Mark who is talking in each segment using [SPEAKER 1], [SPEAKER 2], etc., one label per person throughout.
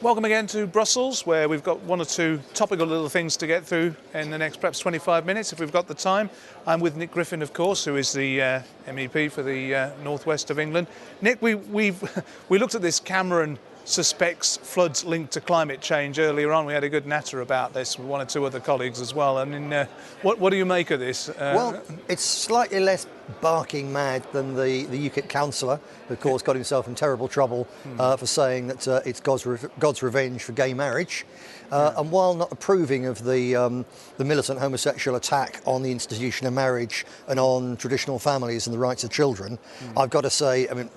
[SPEAKER 1] Welcome again to Brussels, where we've got one or two topical little things to get through in the next perhaps 25 minutes if we've got the time. I'm with Nick Griffin, of course, who is the MEP for the northwest of England. Nick, we looked at this Cameron suspects floods linked to climate change earlier on. We had a good natter about this with one or two other colleagues as well. I mean, what do you make of this?
[SPEAKER 2] Well, it's slightly less barking mad than the UKIP councillor, who of course got himself in terrible trouble for saying that it's God's revenge for gay marriage. And while not approving of the militant homosexual attack on the institution of marriage and on traditional families and the rights of children, I've got to say, I mean,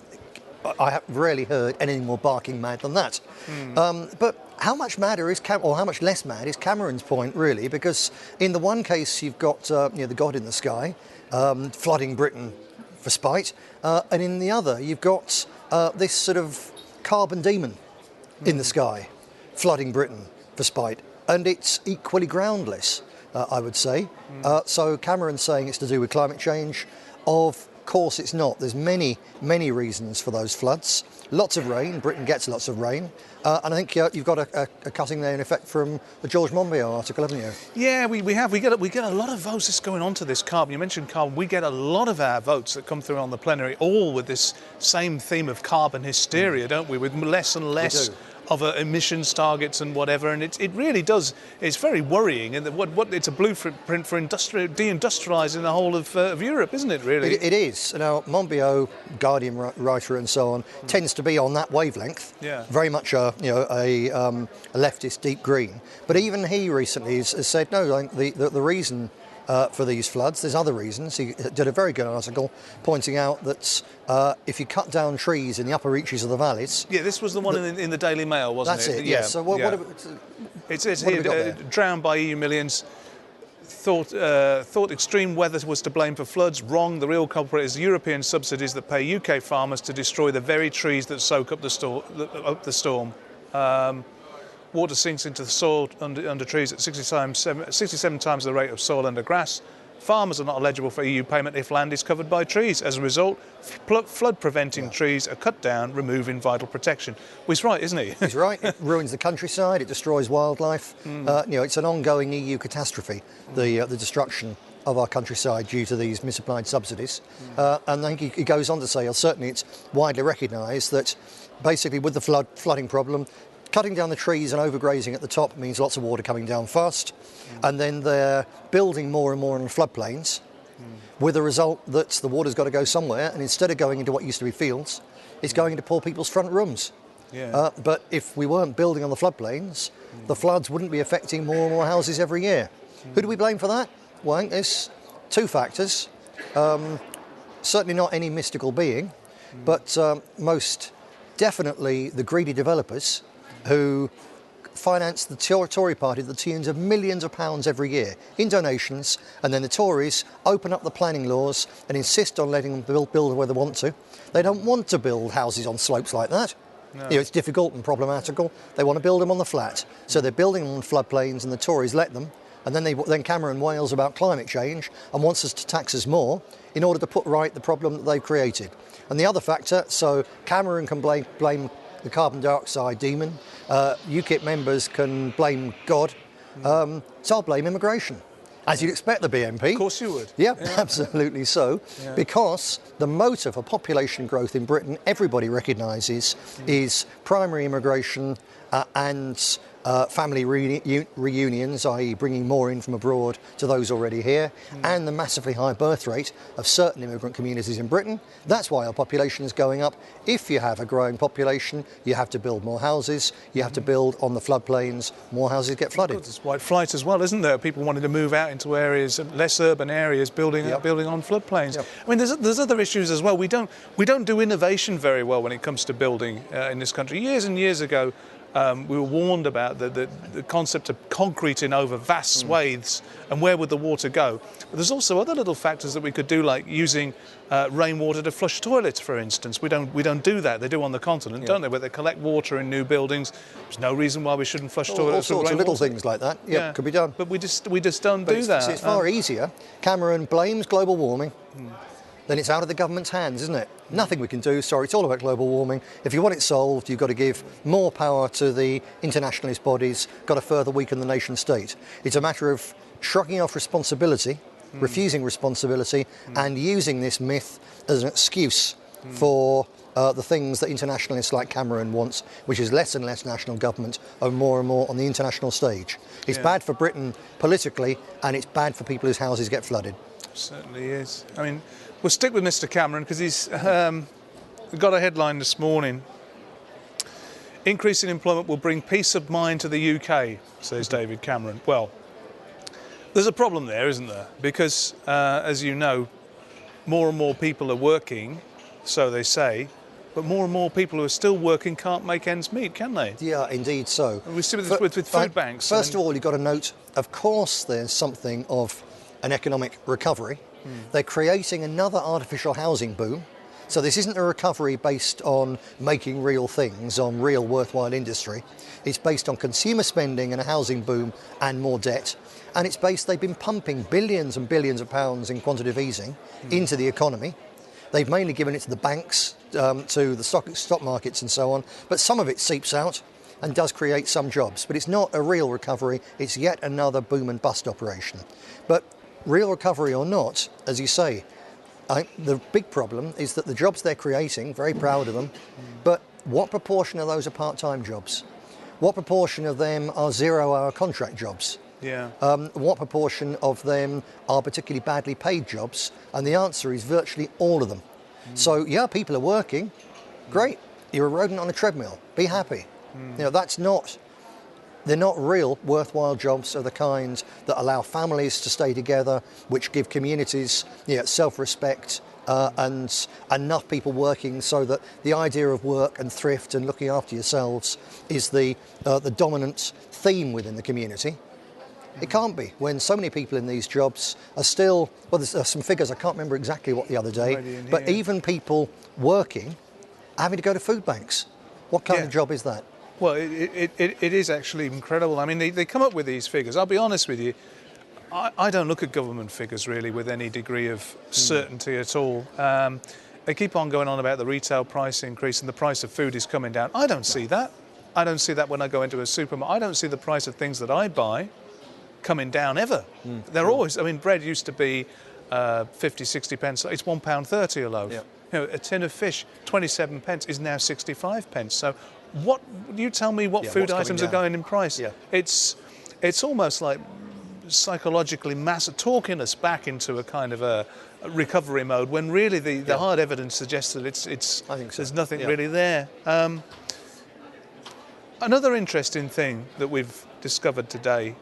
[SPEAKER 2] I have rarely heard anything more barking mad than that. But how much madder is or how much less mad is Cameron's point, really? Because in the one case you've got the God in the sky flooding Britain for spite, and in the other you've got this sort of carbon demon in the sky flooding Britain for spite, and it's equally groundless, I would say. So Cameron's saying it's to do with climate change. Of course it's not. There's many reasons for those floods. Lots of rain. Britain gets lots of rain. And I think you've got a cutting there in effect from the George Monbiot article, haven't you?
[SPEAKER 1] Yeah, we have. We get a lot of votes just going on to this carbon. You mentioned carbon. We get a lot of our votes that come through on the plenary, all with this same theme of carbon hysteria, don't we? With less and less of emissions targets and whatever, and it really does. It's very worrying, and what it's a blueprint for deindustrialising the whole of Europe, isn't it? Really,
[SPEAKER 2] it is. Now, Monbiot, Guardian writer, and so on, tends to be on that wavelength.
[SPEAKER 1] Yeah.
[SPEAKER 2] Very much a leftist deep green. But even he recently has said no. Like the reason for these floods, there's other reasons. He did a very good article pointing out that if you cut down trees in the upper reaches of the valleys...
[SPEAKER 1] Yeah, this was the one in the Daily Mail, wasn't it?
[SPEAKER 2] That's it, yes. So what
[SPEAKER 1] it says here, drowned by EU millions, thought extreme weather was to blame for floods. Wrong. The real culprit is European subsidies that pay UK farmers to destroy the very trees that soak up the storm. Water sinks into the soil under trees at 67 times the rate of soil under grass. Farmers are not eligible for EU payment if land is covered by trees. As a result, flood-preventing trees are cut down, removing vital protection. Well, he's right, isn't he?
[SPEAKER 2] He's right. It ruins the countryside. It destroys wildlife. It's an ongoing EU catastrophe, the destruction of our countryside due to these misapplied subsidies. And I think he goes on to say, certainly it's widely recognised that basically with the flooding problem, cutting down the trees and overgrazing at the top means lots of water coming down fast, and then they're building more and more on floodplains, with the result that the water's got to go somewhere, and instead of going into what used to be fields, it's going into poor people's front rooms.
[SPEAKER 1] Yeah.
[SPEAKER 2] But if we weren't building on the floodplains, the floods wouldn't be affecting more and more houses every year. Who do we blame for that? Well, I think there's two factors. Certainly not any mystical being, but most definitely the greedy developers who finance the Tory party to the tunes of millions of pounds every year in donations, and then the Tories open up the planning laws and insist on letting them build where they want to. They don't want to build houses on slopes like that. No. It's difficult and problematical. They want to build them on the flat. So they're building them on floodplains, and the Tories let them. And then Cameron wails about climate change and wants us to tax us more in order to put right the problem that they've created. And the other factor, so Cameron can blame the carbon dioxide demon, UKIP members can blame God, so I'll blame immigration. As you'd expect the BNP.
[SPEAKER 1] Of course you would.
[SPEAKER 2] Yeah, absolutely so. Yeah. Because the motor for population growth in Britain, everybody recognises, is primary immigration and family reunions, i.e. bringing more in from abroad to those already here, and the massively high birth rate of certain immigrant communities in Britain. That's why our population is going up. If you have a growing population, you have to build more houses, you have to build on the floodplains, more houses get flooded.
[SPEAKER 1] There's white flight as well, isn't there? People wanting to move out into areas, less urban areas, building on floodplains. Yep. I mean, there's other issues as well. We don't do innovation very well when it comes to building in this country. Years and years ago, we were warned about the concept of concreting over vast swathes and where would the water go. But there's also other little factors that we could do, like using rainwater to flush toilets, for instance. We don't do that. They do on the continent, don't they? Where they collect water in new buildings. There's no reason why we shouldn't flush toilets.
[SPEAKER 2] All sorts of little things like that. Yeah, could be done.
[SPEAKER 1] But we just don't do that.
[SPEAKER 2] It's far easier. Cameron blames global warming. then it's out of the government's hands, isn't it? Nothing we can do. Sorry, it's all about global warming. If you want it solved, you've got to give more power to the internationalist bodies, got to further weaken the nation state. It's a matter of shrugging off responsibility, refusing responsibility, and using this myth as an excuse for the things that internationalists like Cameron wants, which is less and less national government and more on the international stage. It's bad for Britain politically, and it's bad for people whose houses get flooded.
[SPEAKER 1] Certainly is. I mean, we'll stick with Mr. Cameron because he's got a headline this morning. Increase in employment will bring peace of mind to the UK, says David Cameron. Well, there's a problem there, isn't there? Because, as you know, more and more people are working, so they say, but more and more people who are still working can't make ends meet, can they?
[SPEAKER 2] Yeah, indeed so.
[SPEAKER 1] We see with food banks.
[SPEAKER 2] First of all, you've got to note, of course, there's something of an economic recovery. They're creating another artificial housing boom. So this isn't a recovery based on making real things, on real worthwhile industry. It's based on consumer spending and a housing boom and more debt. And it's based, they've been pumping billions and billions of pounds in quantitative easing into the economy. They've mainly given it to the banks, to the stock markets and so on. But some of it seeps out and does create some jobs. But it's not a real recovery. It's yet another boom and bust operation. But real recovery or not, as you say, the big problem is that the jobs they're creating, very proud of them, but what proportion of those are part-time jobs? What proportion of them are zero-hour contract jobs?
[SPEAKER 1] Yeah.
[SPEAKER 2] What proportion of them are particularly badly paid jobs? And the answer is virtually all of them. So, yeah, people are working. Great. You're a rodent on a treadmill. Be happy. You know, they're not real worthwhile jobs of the kind that allow families to stay together, which give communities self-respect and enough people working so that the idea of work and thrift and looking after yourselves is the dominant theme within the community. It can't be when so many people in these jobs are still, well, there's some figures, I can't remember exactly what the other day, but even people working having to go to food banks. What kind of job is that?
[SPEAKER 1] Well, it is actually incredible. I mean, they come up with these figures. I'll be honest with you, I don't look at government figures really with any degree of certainty at all. They keep on going on about the retail price increase and the price of food is coming down. I don't see that. I don't see that when I go into a supermarket. I don't see the price of things that I buy coming down ever. They're always, I mean, bread used to be 50, 60 pence. It's £1.30 a loaf. Yeah. You know, a tin of fish, 27 pence, is now 65 pence. So what, you tell me what food items are going in price. Yeah. It's almost like psychologically talking us back into a kind of a recovery mode when really the hard evidence suggests that I think so. There's nothing really there. Another interesting thing that we've discovered today,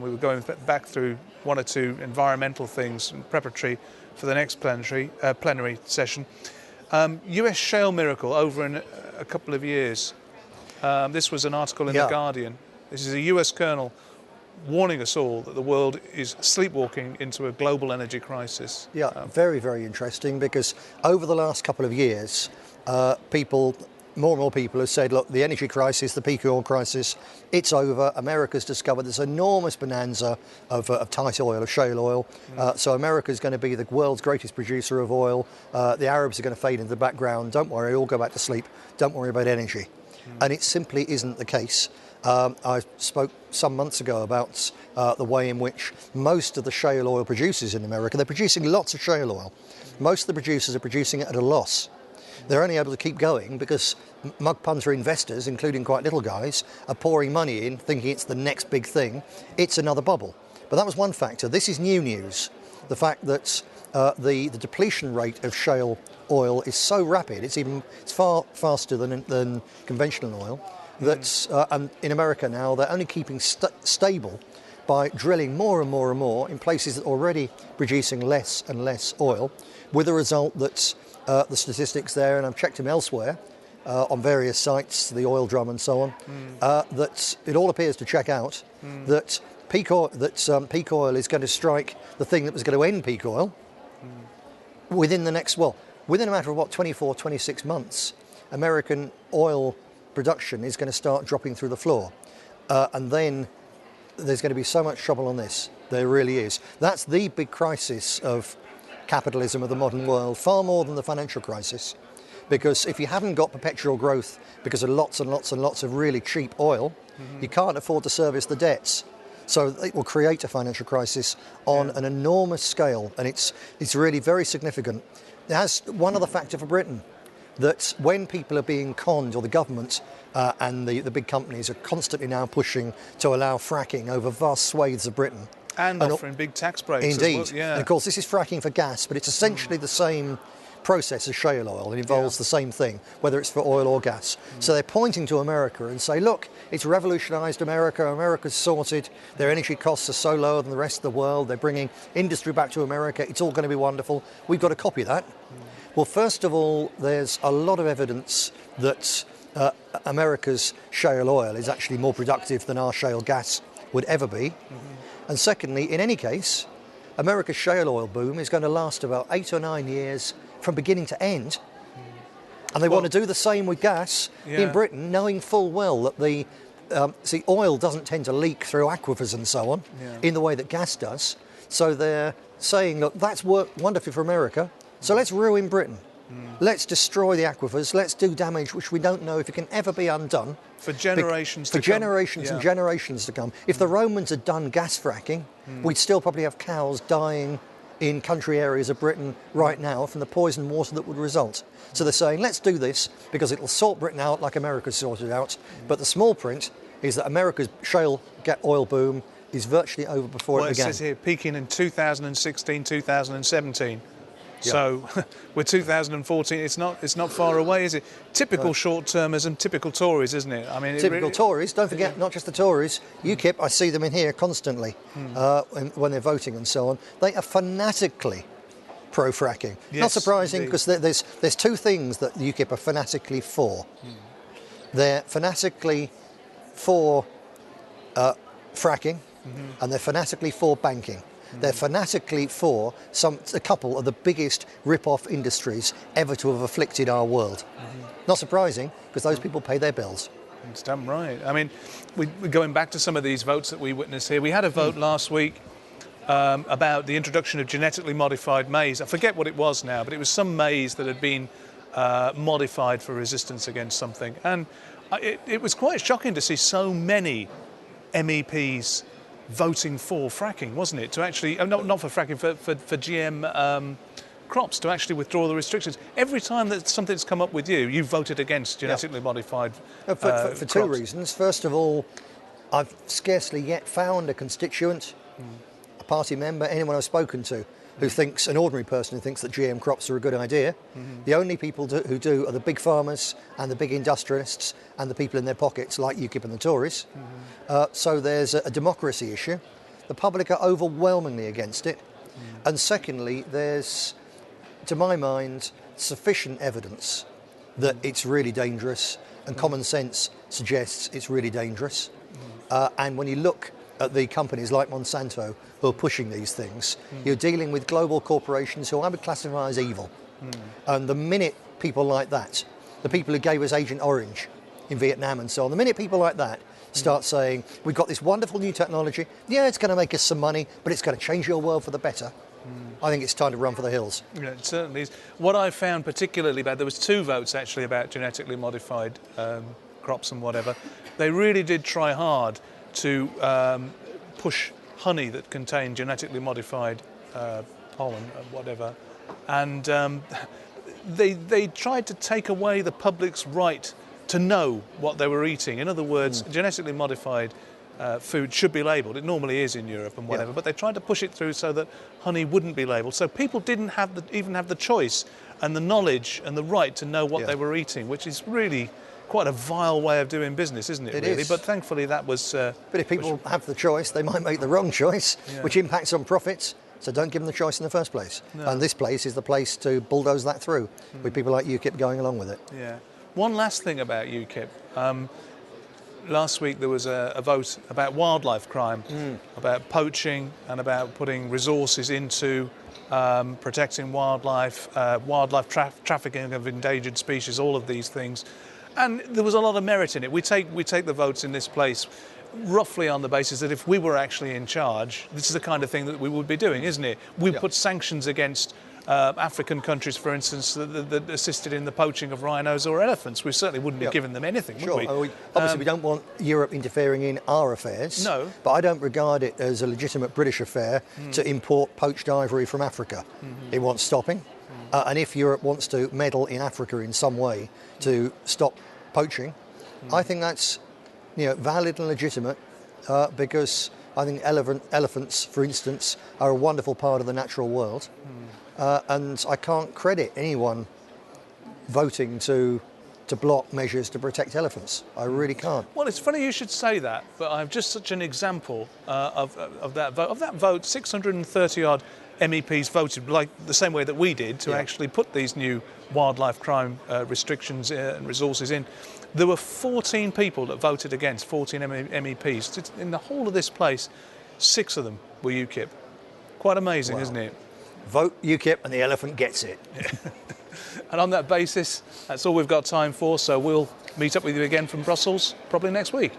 [SPEAKER 1] we were going back through one or two environmental things preparatory for the next plenary session. US shale miracle over in a couple of years. This was an article in The Guardian. This is a US colonel warning us all that the world is sleepwalking into a global energy crisis. Yeah,
[SPEAKER 2] very, very interesting, because over the last couple of years, more and more people have said, look, the energy crisis, the peak oil crisis, it's over. America's discovered this enormous bonanza of tight oil, of shale oil. So America's going to be the world's greatest producer of oil. The Arabs are going to fade into the background. Don't worry, all go back to sleep. Don't worry about energy. And it simply isn't the case. I spoke some months ago about the way in which most of the shale oil producers in America, they're producing lots of shale oil. Most of the producers are producing it at a loss. They're only able to keep going because mug-punter investors, including quite little guys, are pouring money in, thinking it's the next big thing. It's another bubble. But that was one factor. This is new news. The fact that the depletion rate of shale oil is so rapid, it's far faster than conventional oil, that in America now they're only keeping stable by drilling more and more and more in places that are already producing less and less oil, with the result that the statistics there, and I've checked them elsewhere on various sites, the oil drum and so on, that it all appears to check out that peak oil is going to strike the thing that was going to end peak oil within a matter of 24, 26 months. American oil production is going to start dropping through the floor, and then there's going to be so much trouble on this. There really is. That's the big crisis of capitalism of the modern world, far more than the financial crisis. Because if you haven't got perpetual growth because of lots and lots and lots of really cheap oil, you can't afford to service the debts. So it will create a financial crisis on an enormous scale, and it's really very significant. It has one other factor for Britain, that when people are being conned, or the government and the big companies are constantly now pushing to allow fracking over vast swathes of Britain.
[SPEAKER 1] And offering big tax breaks.
[SPEAKER 2] Indeed.
[SPEAKER 1] As well. Yeah.
[SPEAKER 2] And of course, this is fracking for gas, but it's essentially the same process as shale oil. It involves the same thing, whether it's for oil or gas. So they're pointing to America and say, look, it's revolutionised America. America's sorted. Their energy costs are so lower than the rest of the world. They're bringing industry back to America. It's all going to be wonderful. We've got to copy that. Well, first of all, there's a lot of evidence that America's shale oil is actually more productive than our shale gas would ever be. And secondly, in any case, America's shale oil boom is going to last about 8 or 9 years from beginning to end. And they want to do the same with gas in Britain, knowing full well that the oil doesn't tend to leak through aquifers and so on in the way that gas does. So they're saying, look, that's worked wonderfully for America, so let's ruin Britain. Let's destroy the aquifers. Let's do damage which we don't know if it can ever be undone.
[SPEAKER 1] For generations to come.
[SPEAKER 2] For generations and generations to come. If the Romans had done gas fracking, we'd still probably have cows dying in country areas of Britain right now from the poisoned water that would result. So they're saying, let's do this because it'll sort Britain out like America's sorted out. But the small print is that America's shale oil boom is virtually over before it began.
[SPEAKER 1] It says here peaking in 2016, 2017. So we're 2014. It's not far away, is it? Typical short-termism, typical Tories, isn't it? I mean,
[SPEAKER 2] typical Tories. Don't forget, not just the Tories. UKIP, I see them in here constantly when they're voting and so on. They are fanatically pro-fracking.
[SPEAKER 1] Yes,
[SPEAKER 2] not surprising, because there's two things that the UKIP are fanatically for. They're fanatically for fracking, and they're fanatically for banking. They're fanatically for a couple of the biggest rip-off industries ever to have afflicted our world. Not surprising, because those people pay their bills.
[SPEAKER 1] It's damn right. I mean, we're going back to some of these votes that we witnessed here. We had a vote last week about the introduction of genetically modified maize. I forget what it was now, but it was some maize that had been modified for resistance against something. And it was quite shocking to see so many MEPs voting for fracking, wasn't it? To actually, not for fracking, for GM crops, to actually withdraw the restrictions. Every time that something's come up with you voted against genetically modified
[SPEAKER 2] for two reasons. First of all, I've scarcely yet found a constituent, a party member, anyone I've spoken to, who thinks, an ordinary person who thinks that GM crops are a good idea. The only people who do are the big farmers and the big industrialists and the people in their pockets, like UKIP and the Tories. So there's a democracy issue. The public are overwhelmingly against it. And secondly, there's, to my mind, sufficient evidence that it's really dangerous, and common sense suggests it's really dangerous. And when you look at the companies like Monsanto who are pushing these things, you're dealing with global corporations who I would classify as evil. And the minute people like that, the people who gave us Agent Orange in Vietnam and so on, the minute people like that start saying, we've got this wonderful new technology, it's going to make us some money, but it's going to change your world for the better, I think it's time to run for the hills. Yeah,
[SPEAKER 1] it certainly is. What I found particularly bad, there was 2 votes actually about genetically modified crops and whatever. They really did try hard to push honey that contained genetically modified pollen and whatever, and they tried to take away the public's right to know what they were eating. In other words, genetically modified food should be labelled. It normally is in Europe and whatever, but they tried to push it through so that honey wouldn't be labelled. So people didn't even have the choice and the knowledge and the right to know what they were eating, which is really quite a vile way of doing business, isn't it?
[SPEAKER 2] It
[SPEAKER 1] really
[SPEAKER 2] is.
[SPEAKER 1] But thankfully that was...
[SPEAKER 2] but if people have the choice, they might make the wrong choice, which impacts on profits. So don't give them the choice in the first place. No. And this place is the place to bulldoze that through, with people like UKIP going along with it.
[SPEAKER 1] Yeah. One last thing about UKIP. Last week there was a vote about wildlife crime, about poaching and about putting resources into protecting wildlife, trafficking of endangered species, all of these things. And there was a lot of merit in it. We take the votes in this place roughly on the basis that if we were actually in charge, this is the kind of thing that we would be doing, isn't it? We put sanctions against African countries, for instance, that assisted in the poaching of rhinos or elephants. We certainly wouldn't have given them anything, would we?
[SPEAKER 2] Obviously, we don't want Europe interfering in our affairs.
[SPEAKER 1] No.
[SPEAKER 2] But I don't regard it as a legitimate British affair to import poached ivory from Africa. It wants stopping. And if Europe wants to meddle in Africa in some way to stop poaching, I think that's valid and legitimate because I think elephants, for instance, are a wonderful part of the natural world. And I can't credit anyone voting to block measures to protect elephants. I really can't.
[SPEAKER 1] Well, it's funny you should say that, but I have just such an example of that vote. Of that vote, 630-odd MEPs voted like the same way that we did to actually put these new wildlife crime restrictions and resources in. There were 14 people that voted against, 14 MEPs. In the whole of this place, 6 of them were UKIP. Quite amazing, isn't it?
[SPEAKER 2] Vote UKIP and the elephant gets it.
[SPEAKER 1] And on that basis, that's all we've got time for, so we'll meet up with you again from Brussels probably next week.